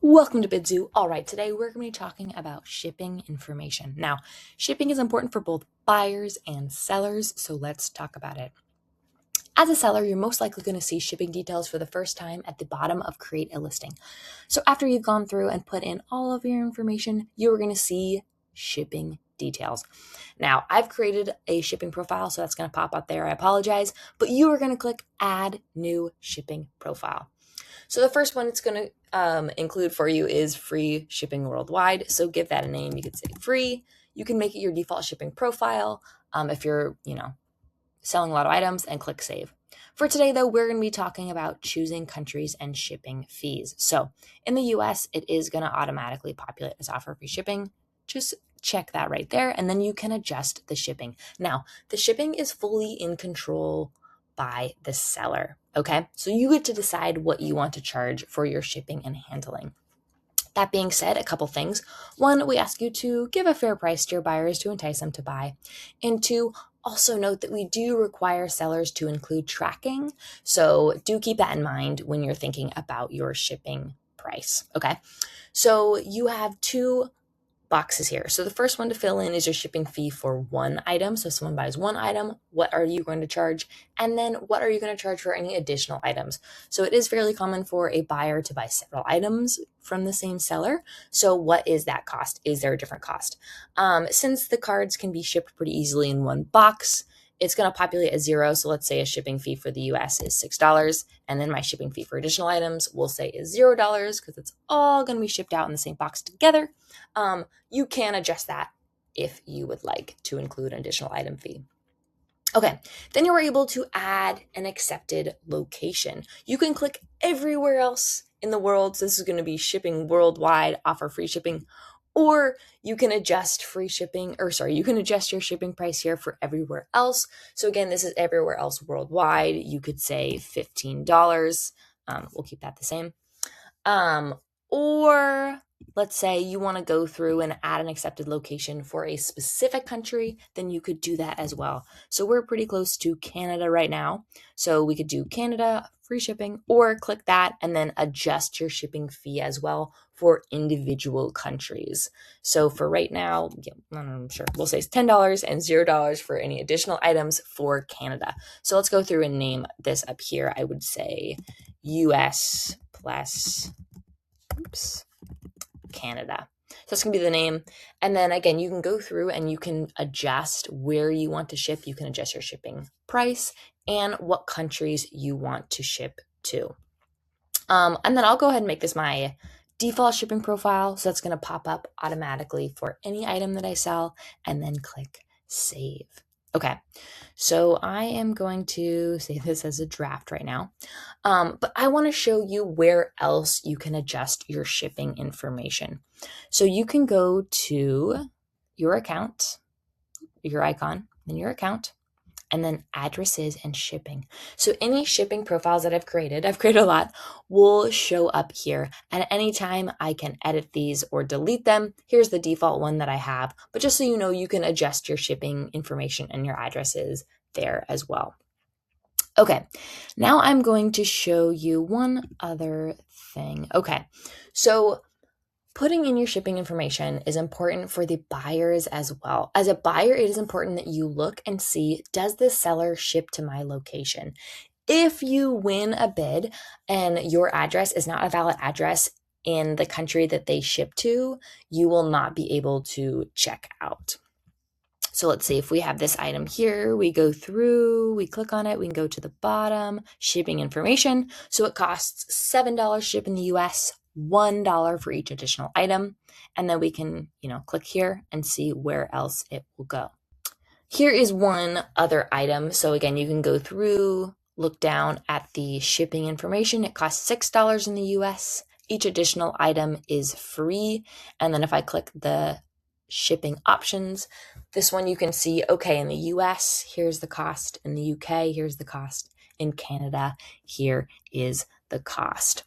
Welcome to BidZoo. All right, today we're going to be talking about shipping information. Now, shipping is important for both buyers and sellers, so let's talk about it. As a seller, you're most likely going to see shipping details for the first time at the bottom of Create a Listing. So after you've gone through and put in all of your information, you're going to see shipping details. Now, I've created a shipping profile, so that's going to pop up there. I apologize, but you are going to click Add New Shipping Profile. So the first one it's going to include for you is free shipping worldwide. So give that a name. You could say free. You can make it your default shipping profile if you're, selling a lot of items, and click save. For today, though, we're going to be talking about choosing countries and shipping fees. So in the US, it is going to automatically populate as offer free shipping. Just check that right there, and then you can adjust the shipping. Now, the shipping is fully in control by the seller. Okay, so you get to decide what you want to charge for your shipping and handling. That being said, a couple things. One, we ask you to give a fair price to your buyers to entice them to buy. And two, also note that we do require sellers to include tracking. So do keep that in mind when you're thinking about your shipping price. Okay, so you have two boxes here. So the first one to fill in is your shipping fee for one item. So if someone buys one item, what are you going to charge? And then what are you going to charge for any additional items? So it is fairly common for a buyer to buy several items from the same seller. So what is that cost? Is there a different cost? Since the cards can be shipped pretty easily in one box, it's going to populate as 0. So let's say a shipping fee for the US is $6. And then my shipping fee for additional items we'll say is $0 because it's all going to be shipped out in the same box together. You can adjust that if you would like to include an additional item fee. Okay, then you are able to add an accepted location. You can click everywhere else in the world. So this is going to be shipping worldwide, offer free shipping, or you can adjust you can adjust your shipping price here for everywhere else. So again, this is everywhere else worldwide. You could say $15. We'll keep that the same. Or let's say you want to go through and add an accepted location for a specific country, then you could do that as well. So we're pretty close to Canada right now. So we could do Canada, free shipping, or click that and then adjust your shipping fee as well for individual countries. So for right now, I'm sure we'll say $10 and $0 for any additional items for Canada. So let's go through and name this up here. I would say US plus Canada. So that's going to be the name. And then again, you can go through and you can adjust where you want to ship. You can adjust your shipping price and what countries you want to ship to. And then I'll go ahead and make this my default shipping profile. So that's going to pop up automatically for any item that I sell, and then click save. Okay, so I am going to save this as a draft right now, but I want to show you where else you can adjust your shipping information. So you can go to your account, your icon, then your account, and then addresses and shipping. So any shipping profiles that I've created a lot, will show up here. And at any time I can edit these or delete them. Here's the default one that I have, but just so you know, you can adjust your shipping information and your addresses there as well. Okay, now I'm going to show you one other thing. Okay, so putting in your shipping information is important for the buyers as well. As a buyer, it is important that you look and see, does the seller ship to my location? If you win a bid and your address is not a valid address in the country that they ship to, you will not be able to check out. So let's see if we have this item here, we go through, we click on it, we can go to the bottom, shipping information. So it costs $7 to ship in the US, $1 for each additional item. And then we can, click here and see where else it will go. Here is one other item. So again, you can go through, look down at the shipping information. It costs $6 in the US. Each additional item is free. And then if I click the shipping options, this one you can see, okay, in the US, here's the cost. In the UK, here's the cost. In Canada, here is the cost.